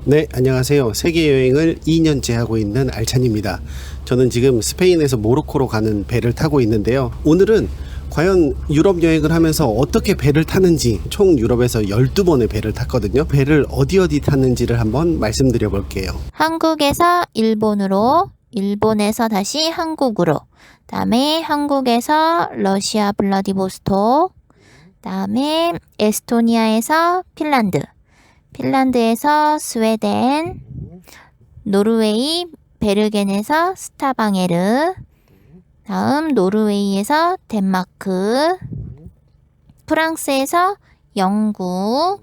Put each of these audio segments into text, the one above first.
네, 안녕하세요. 세계여행을 2년째 하고 있는 알찬입니다. 저는 지금 스페인에서 모로코로 가는 배를 타고 있는데요. 오늘은 과연 유럽 여행을 하면서 어떻게 배를 타는지, 총 유럽에서 12번의 배를 탔거든요. 배를 어디 탔는지를 한번 말씀드려 볼게요. 한국에서 일본으로, 일본에서 다시 한국으로, 다음에 한국에서 러시아 블라디보스톡, 다음에 에스토니아에서 핀란드, 핀란드에서 스웨덴, 노르웨이 베르겐에서 스타방에르, 다음 노르웨이에서 덴마크, 프랑스에서 영국,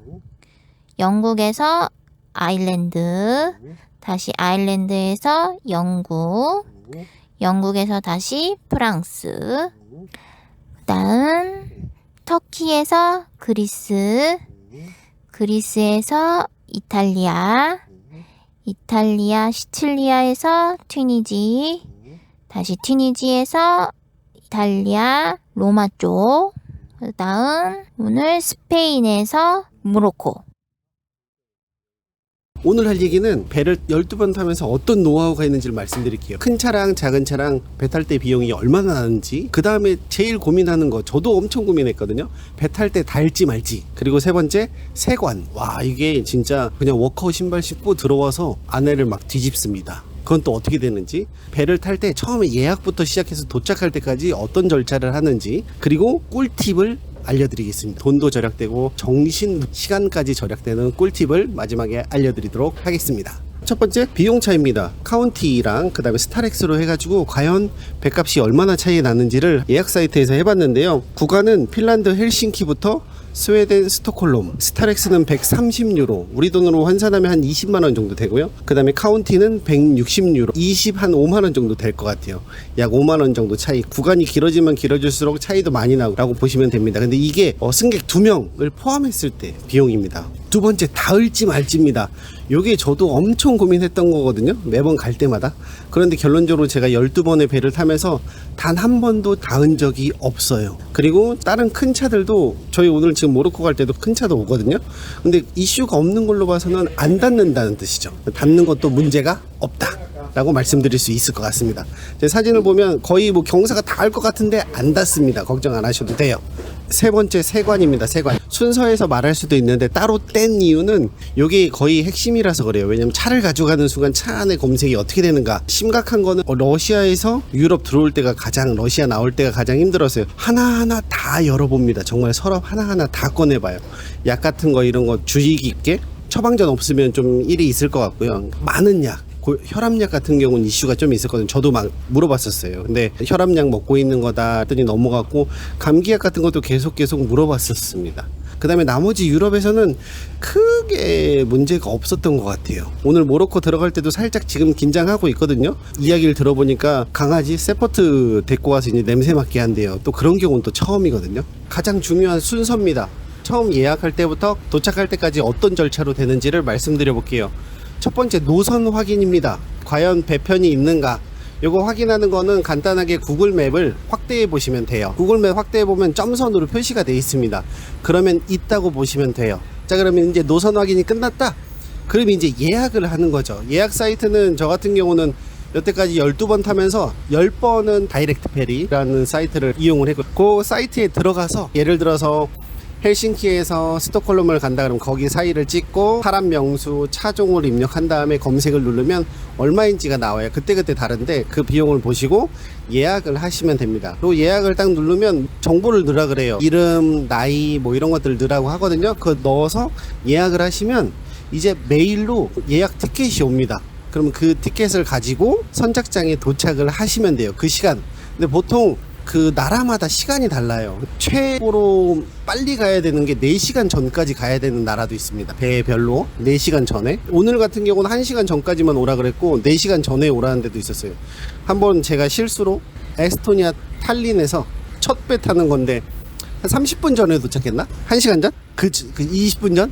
영국에서 아일랜드, 다시 아일랜드에서 영국, 영국에서 다시 프랑스, 다음 터키에서 그리스, 그리스에서 이탈리아, 이탈리아 시칠리아에서 튀니지, 다시 튀니지에서 이탈리아 로마 쪽, 그 다음 오늘 스페인에서 모로코. 오늘 할 얘기는 배를 12번 타면서 어떤 노하우가 있는지를 말씀드릴게요. 큰 차량, 작은 차량, 배 탈 때 비용이 얼마나 나는지, 그 다음에 제일 고민하는 거, 저도 엄청 고민했거든요. 배 탈 때 달지 말지. 그리고 세 번째, 세관. 와, 이게 진짜 그냥 워커 신발 신고 들어와서 안에를 막 뒤집습니다. 그건 또 어떻게 되는지, 배를 탈 때 처음에 예약부터 시작해서 도착할 때까지 어떤 절차를 하는지, 그리고 꿀팁을 알려드리겠습니다. 돈도 절약되고 정신 시간까지 절약되는 꿀팁을 마지막에 알려드리도록 하겠습니다. 첫 번째, 비용 차이입니다. 카운티랑 그 다음에 스타렉스로 해가지고 과연 배값이 얼마나 차이 나는지를 예약 사이트에서 해봤는데요. 구간은 핀란드 헬싱키부터 스웨덴 스톡홀름, 스타렉스는 130유로, 우리 돈으로 환산하면 한 20만원 정도 되고요. 그 다음에 카운티는 160유로, 20한 5만원 정도 될 것 같아요. 약 5만원 정도 차이. 구간이 길어지면 길어질수록 차이도 많이 나고 보시면 됩니다. 근데 이게 승객 2명을 포함했을 때 비용입니다. 두 번째, 닿을지 말지입니다. 요게 저도 엄청 고민했던 거거든요. 매번 갈 때마다. 그런데 결론적으로 제가 12번의 배를 타면서 단 한 번도 닿은 적이 없어요. 그리고 다른 큰 차들도, 저희 오늘 지금 모로코 갈 때도 큰 차도 오거든요. 근데 이슈가 없는 걸로 봐서는 안 닿는다는 뜻이죠. 닿는 것도 문제가 없다 라고 말씀드릴 수 있을 것 같습니다. 제 사진을 보면 거의 경사가 닿을 것 같은데 안 닿습니다. 걱정 안 하셔도 돼요. 세 번째, 세관입니다. 세관. 순서에서 말할 수도 있는데 따로 뗀 이유는 이게 거의 핵심이라서 그래요. 왜냐면 차를 가져가는 순간 차 안에 검색이 어떻게 되는가. 심각한 거는 러시아에서 유럽 들어올 때가 가장, 러시아 나올 때가 가장 힘들었어요. 하나하나 다 열어봅니다. 정말 서랍 하나하나 다 꺼내봐요. 약 같은 거 이런 거 주의 깊게. 처방전 없으면 좀 일이 있을 것 같고요. 많은 약, 혈압약 같은 경우는 이슈가 좀 있었거든요. 저도 막 물어봤었어요. 근데 혈압약 먹고 있는 거다 했더니 넘어갔고, 감기약 같은 것도 계속 물어봤었습니다. 그 다음에 나머지 유럽에서는 크게 문제가 없었던 것 같아요. 오늘 모로코 들어갈 때도 살짝 지금 긴장하고 있거든요. 이야기를 들어보니까 강아지 세퍼트 데리고 와서 이제 냄새 맡게 한대요. 또 그런 경우는 또 처음이거든요. 가장 중요한 순서입니다. 처음 예약할 때부터 도착할 때까지 어떤 절차로 되는지를 말씀드려 볼게요. 첫 번째, 노선 확인입니다. 과연 배편이 있는가? 요거 확인하는 거는 간단하게 구글 맵을 확대해 보시면 돼요. 구글 맵 확대해 보면 점선으로 표시가 되어 있습니다. 그러면 있다고 보시면 돼요. 자, 그러면 이제 노선 확인이 끝났다? 그럼 이제 예약을 하는 거죠. 예약 사이트는 저 같은 경우는 여태까지 12번 타면서 10번은 다이렉트 페리라는 사이트를 이용을 했고, 그 사이트에 들어가서 예를 들어서 헬싱키에서 스톡홀름을 간다 그러면 거기 사이를 찍고 사람 명수, 차종을 입력한 다음에 검색을 누르면 얼마인지가 나와요. 그때그때 다른데 그 비용을 보시고 예약을 하시면 됩니다. 또 예약을 딱 누르면 정보를 넣으라 그래요. 이름, 나이 이런 것들 넣으라고 하거든요. 그거 넣어서 예약을 하시면 이제 메일로 예약 티켓이 옵니다. 그러면 그 티켓을 가지고 선착장에 도착을 하시면 돼요. 그 시간. 근데 보통 그 나라마다 시간이 달라요. 최고로 빨리 가야 되는 게 4시간 전까지 가야 되는 나라도 있습니다. 배별로 4시간 전에. 오늘 같은 경우는 1시간 전까지만 오라 그랬고 4시간 전에 오라는 데도 있었어요. 한번 제가 실수로 에스토니아 탈린에서 첫 배 타는 건데 한 30분 전에 도착했나? 1시간 전? 그 20분 전?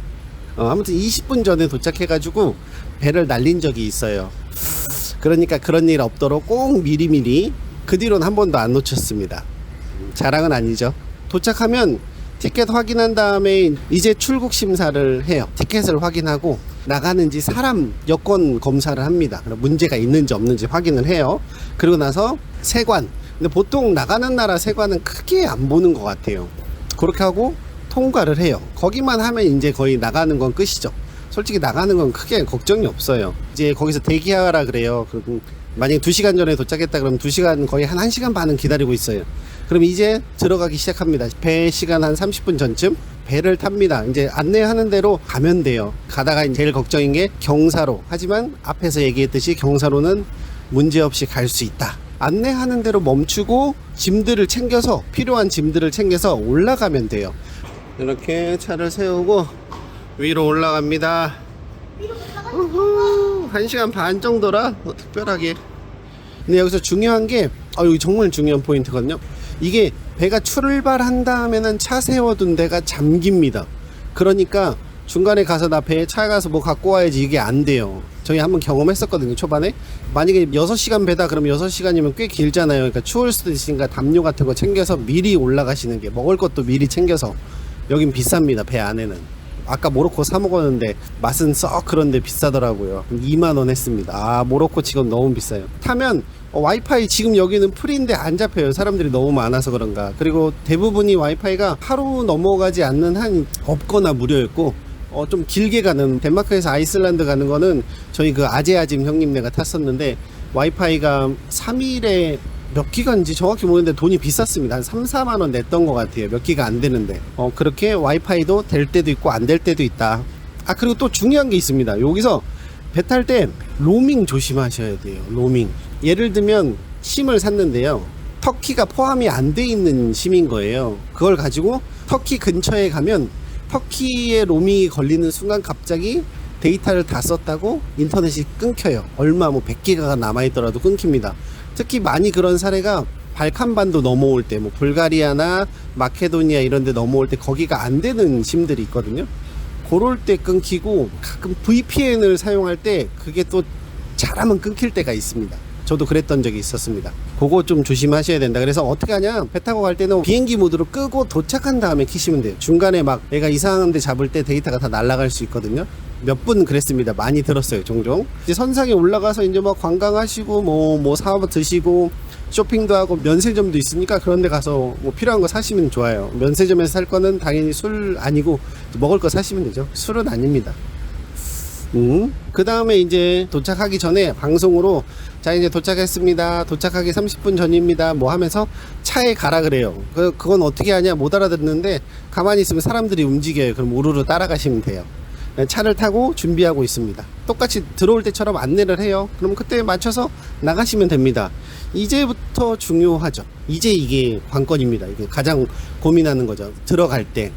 아무튼 20분 전에 도착해가지고 배를 날린 적이 있어요. 그러니까 그런 일 없도록 꼭 미리미리, 그 뒤로는 한 번도 안 놓쳤습니다. 자랑은 아니죠. 도착하면 티켓 확인한 다음에 이제 출국 심사를 해요. 티켓을 확인하고 나가는지 사람 여권 검사를 합니다. 그럼 문제가 있는지 없는지 확인을 해요. 그리고 나서 세관. 근데 보통 나가는 나라 세관은 크게 안 보는 것 같아요. 그렇게 하고 통과를 해요. 거기만 하면 이제 거의 나가는 건 끝이죠. 솔직히 나가는 건 크게 걱정이 없어요. 이제 거기서 대기하라 그래요. 그리고 만약에 2시간 전에 도착했다 그러면 2시간 거의 한 1시간 반은 기다리고 있어요. 그럼 이제 들어가기 시작합니다. 배 시간 한 30분 전쯤 배를 탑니다. 이제 안내하는 대로 가면 돼요. 가다가 제일 걱정인 게 경사로. 하지만 앞에서 얘기했듯이 경사로는 문제없이 갈 수 있다. 안내하는 대로 멈추고 짐들을 챙겨서 필요한 짐들을 챙겨서 올라가면 돼요. 이렇게 차를 세우고 위로 올라갑니다. 1시간 반 정도라 특별하게. 근데 여기서 중요한 게 여기 정말 중요한 포인트거든요. 이게 배가 출발한 다음에는 차 세워둔 데가 잠깁니다. 그러니까 중간에 가서 나 배에 차 가서 뭐 갖고 와야지 이게 안 돼요. 저희 한번 경험했었거든요, 초반에. 만약에 6시간 배다 그러면 6시간이면 꽤 길잖아요. 그러니까 추울 수도 있으니까 담요 같은 거 챙겨서 미리 올라가시는 게, 먹을 것도 미리 챙겨서. 여긴 비쌉니다, 배 안에는. 아까 모로코 사 먹었는데 맛은 썩 그런데 비싸더라고요. 2만원 했습니다. 모로코 치곤 너무 비싸요. 타면 와이파이 지금 여기는 프리인데 안 잡혀요. 사람들이 너무 많아서 그런가. 그리고 대부분이 와이파이가 하루 넘어가지 않는 한 없거나 무료였고, 좀 길게 가는, 덴마크에서 아이슬란드 가는 거는 저희 그 아제아짐 형님네가 탔었는데 와이파이가 3일에 몇 기가인지 정확히 모르는데 돈이 비쌌습니다. 한 3, 4만원 냈던 것 같아요. 몇 기가 안 되는데. 그렇게 와이파이도 될 때도 있고 안 될 때도 있다. 그리고 또 중요한 게 있습니다. 여기서 배 탈 때 로밍 조심하셔야 돼요. 로밍. 예를 들면 심을 샀는데요. 터키가 포함이 안 돼 있는 심인 거예요. 그걸 가지고 터키 근처에 가면 터키에 로밍이 걸리는 순간 갑자기 데이터를 다 썼다고 인터넷이 끊겨요. 얼마 100기가가 남아있더라도 끊깁니다. 특히 많이 그런 사례가 발칸반도 넘어올 때, 불가리아나 마케도니아 이런 데 넘어올 때 거기가 안 되는 심들이 있거든요. 그럴 때 끊기고, 가끔 VPN을 사용할 때 그게 또 잘하면 끊길 때가 있습니다. 저도 그랬던 적이 있었습니다. 그거 좀 조심하셔야 된다. 그래서 어떻게 하냐, 배 타고 갈 때는 비행기 모드로 끄고 도착한 다음에 키시면 돼요. 중간에 막 애가 이상한 데 잡을 때 데이터가 다 날아갈 수 있거든요. 몇 분 그랬습니다. 많이 들었어요, 종종. 이제 선상에 올라가서 이제 뭐 관광하시고 뭐 사 드시고 쇼핑도 하고 면세점도 있으니까 그런 데 가서 뭐 필요한 거 사시면 좋아요. 면세점에서 살 거는 당연히 술 아니고 먹을 거 사시면 되죠. 술은 아닙니다. 그 다음에 이제 도착하기 전에 방송으로, 자 이제 도착했습니다, 도착하기 30분 전입니다 뭐 하면서 차에 가라 그래요. 그건 어떻게 하냐, 못 알아듣는데 가만히 있으면 사람들이 움직여요. 그럼 우르르 따라가시면 돼요. 차를 타고 준비하고 있습니다. 똑같이 들어올 때처럼 안내를 해요. 그럼 그때 맞춰서 나가시면 됩니다. 이제부터 중요하죠. 이제 이게 관건입니다. 이게 가장 고민하는 거죠. 들어갈 때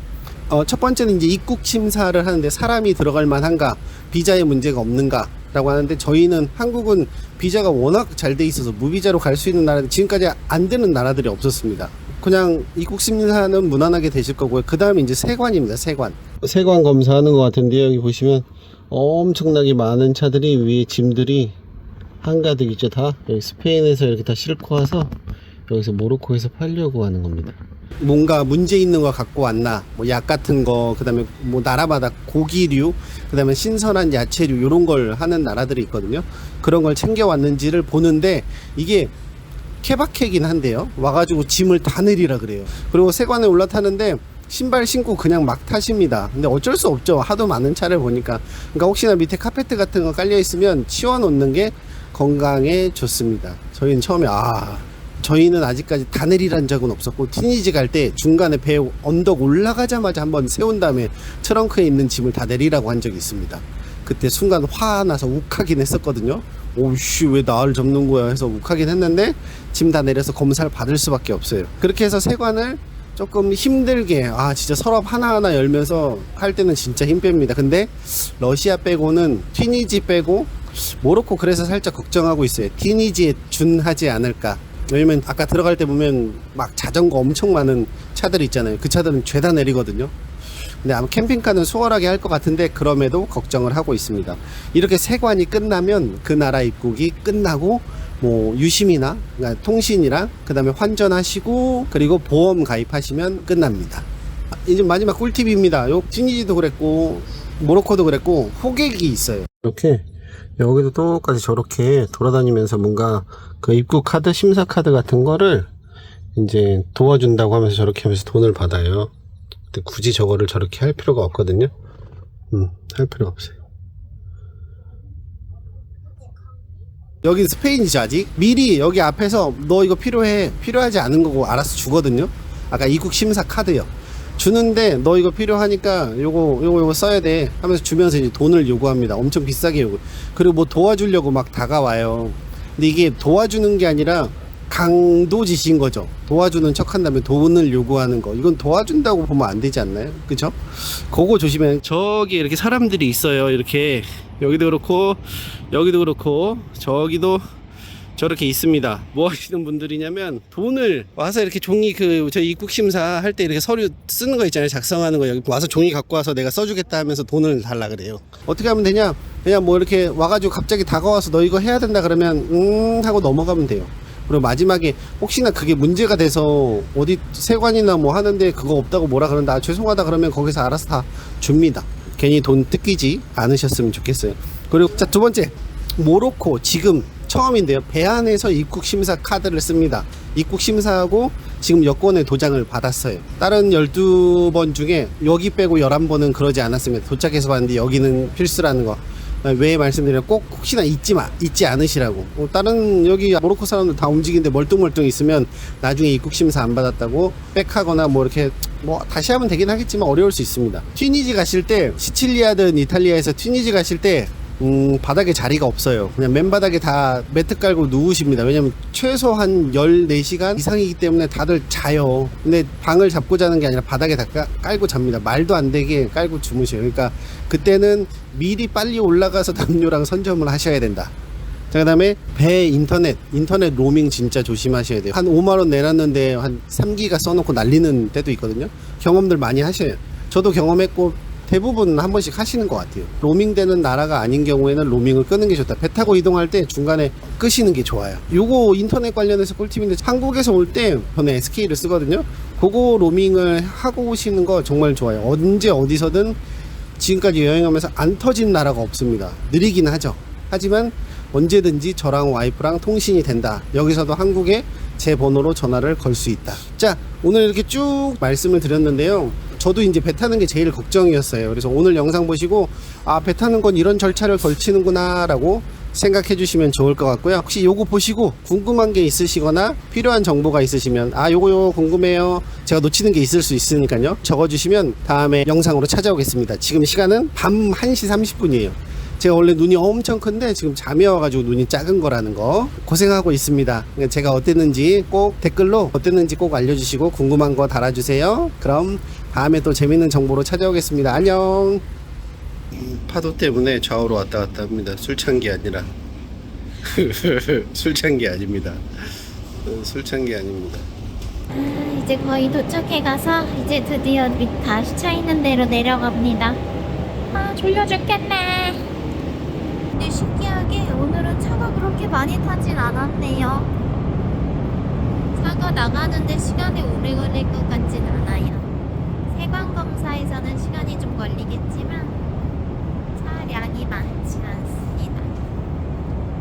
첫 번째는 이제 입국 심사를 하는데 사람이 들어갈 만한가, 비자에 문제가 없는가 라고 하는데, 저희는 한국은 비자가 워낙 잘 돼 있어서 무비자로 갈 수 있는 나라들, 지금까지 안 되는 나라들이 없었습니다. 그냥 입국 심사는 무난하게 되실 거고요. 그 다음에 이제 세관입니다. 세관 검사하는 것 같은데요. 여기 보시면 엄청나게 많은 차들이, 위에 짐들이 한가득 있죠. 다 여기 스페인에서 이렇게 다 싣고 와서 여기서 모로코에서 팔려고 하는 겁니다. 뭔가 문제 있는 거 갖고 왔나, 뭐 약 같은 거, 그 다음에 뭐 나라마다 고기류, 그 다음에 신선한 야채류, 요런 걸 하는 나라들이 있거든요. 그런 걸 챙겨왔는지를 보는데, 이게 케바케긴 한데요, 와가지고 짐을 다 내리라 그래요. 그리고 세관에 올라타는데 신발 신고 그냥 막 타십니다. 근데 어쩔 수 없죠. 하도 많은 차를 보니까. 그러니까 혹시나 밑에 카페트 같은 거 깔려 있으면 치워 놓는 게 건강에 좋습니다. 저희는 처음에 저희는 아직까지 다 내리란 적은 없었고, 티니지 갈 때 중간에 배 언덕 올라가자마자 한번 세운 다음에 트렁크에 있는 짐을 다 내리라고 한 적이 있습니다. 그때 순간 화나서 욱하긴 했었거든요. 오씨, 왜 나를 접는 거야 해서 욱하긴 했는데, 짐 다 내려서 검사를 받을 수밖에 없어요. 그렇게 해서 세관을 조금 힘들게, 진짜 서랍 하나하나 열면서 할 때는 진짜 힘 뺍니다. 근데 러시아 빼고는, 튀니지 빼고 모로코, 그래서 살짝 걱정하고 있어요. 튀니지에 준하지 않을까. 왜냐면 아까 들어갈 때 보면 막 자전거 엄청 많은 차들 있잖아요. 그 차들은 죄다 내리거든요. 근데 아마 캠핑카는 수월하게 할 것 같은데, 그럼에도 걱정을 하고 있습니다. 이렇게 세관이 끝나면 그 나라 입국이 끝나고, 뭐 유심이나, 그러니까 통신이랑 그 다음에 환전하시고, 그리고 보험 가입하시면 끝납니다. 이제 마지막 꿀팁입니다. 요 튀니지도 그랬고 모로코도 그랬고 호객이 있어요. 이렇게 여기도 똑같이 저렇게 돌아다니면서 뭔가 그 입국 카드, 심사 카드 같은 거를 이제 도와준다고 하면서 저렇게 하면서 돈을 받아요. 근데 굳이 저거를 저렇게 할 필요가 없거든요. 할 필요가 없어요. 여긴 스페인이죠 아직. 미리 여기 앞에서 너 이거 필요해, 필요하지 않은 거고 알아서 주거든요. 아까 입국 심사 카드요. 주는데 너 이거 필요하니까 요거 써야 돼 하면서 주면서 이제 돈을 요구합니다. 엄청 비싸게 요구. 그리고 뭐 도와주려고 막 다가와요. 근데 이게 도와주는 게 아니라 강도짓인 거죠. 도와주는 척 한다면 돈을 요구하는 거. 이건 도와준다고 보면 안 되지 않나요? 그쵸? 그거 조심해. 저기 이렇게 사람들이 있어요. 이렇게 여기도 그렇고 여기도 그렇고 저기도 저렇게 있습니다. 뭐 하시는 분들이냐면 돈을 와서 이렇게 종이 저 입국 심사 할 때 이렇게 서류 쓰는 거 있잖아요. 작성하는 거 여기 와서 종이 갖고 와서 내가 써주겠다 하면서 돈을 달라 그래요. 어떻게 하면 되냐? 그냥 뭐 이렇게 와가지고 갑자기 다가와서 너 이거 해야 된다 그러면 하고 넘어가면 돼요. 그리고 마지막에 혹시나 그게 문제가 돼서 어디 세관이나 뭐 하는데 그거 없다고 뭐라 그런다, 아, 죄송하다 그러면 거기서 알아서 다 줍니다. 괜히 돈 뜯기지 않으셨으면 좋겠어요. 그리고 자, 두 번째, 모로코 지금 처음인데요. 배 안에서 입국 심사 카드를 씁니다. 입국 심사하고 지금 여권의 도장을 받았어요. 다른 12번 중에 여기 빼고 11번은 그러지 않았습니다. 도착해서 봤는데 여기는 필수라는 거. 왜 말씀드려요? 꼭 혹시나 잊지 않으시라고. 다른 여기 모로코 사람들 다 움직이는데 멀뚱멀뚱 있으면 나중에 입국 심사 안 받았다고 백하거나 뭐 이렇게 뭐 다시 하면 되긴 하겠지만 어려울 수 있습니다. 튀니지 가실 때, 시칠리아든 이탈리아에서 튀니지 가실 때 바닥에 자리가 없어요. 그냥 맨바닥에 다 매트 깔고 누우십니다. 왜냐면 최소한 14시간 이상이기 때문에 다들 자요. 근데 방을 잡고 자는 게 아니라 바닥에 다 깔고 잡니다. 말도 안 되게 깔고 주무셔요. 그러니까 그때는 미리 빨리 올라가서 담요랑 선점을 하셔야 된다. 자, 그 다음에 배 인터넷 로밍 진짜 조심하셔야 돼요. 한 5만원 내놨는데 한 3기가 써놓고 날리는 때도 있거든요. 경험들 많이 하셔요. 저도 경험했고 대부분 한 번씩 하시는 것 같아요. 로밍되는 나라가 아닌 경우에는 로밍을 끄는 게 좋다. 배 타고 이동할 때 중간에 끄시는 게 좋아요. 요거 인터넷 관련해서 꿀팁인데, 한국에서 올 때 저는 SK를 쓰거든요. 그거 로밍을 하고 오시는 거 정말 좋아요. 언제 어디서든 지금까지 여행하면서 안 터진 나라가 없습니다. 느리긴 하죠. 하지만 언제든지 저랑 와이프랑 통신이 된다. 여기서도 한국에 제 번호로 전화를 걸 수 있다. 자, 오늘 이렇게 쭉 말씀을 드렸는데요. 저도 이제 배 타는 게 제일 걱정이었어요. 그래서 오늘 영상 보시고 아, 배 타는 건 이런 절차를 걸치는구나 라고 생각해 주시면 좋을 것 같고요. 혹시 요거 보시고 궁금한 게 있으시거나 필요한 정보가 있으시면 아, 요거 궁금해요, 제가 놓치는 게 있을 수 있으니까요, 적어주시면 다음에 영상으로 찾아오겠습니다. 지금 시간은 밤 1시 30분이에요 제가 원래 눈이 엄청 큰데 지금 잠이 와가지고 눈이 작은 거라는 거 고생하고 있습니다. 제가 어땠는지 꼭 댓글로 어땠는지 꼭 알려주시고 궁금한 거 달아주세요. 그럼 다음에 또 재밌는 정보로 찾아오겠습니다. 안녕. 파도 때문에 좌우로 왔다 갔다 합니다. 술 찬 게 아니라 술 찬 게 아닙니다. 술 찬 게 아닙니다. 이제 거의 도착해 가서 이제 드디어 다시 차 있는 데로 내려갑니다. 아, 졸려 죽겠네. 근데 신기하게 오늘은 차가 그렇게 많이 타진 않았네요. 차가 나가는데 시간이 오래 걸릴 것 같진 않아요. 세관 검사에서는 시간이 좀 걸리겠지만 차량이 많지 않습니다.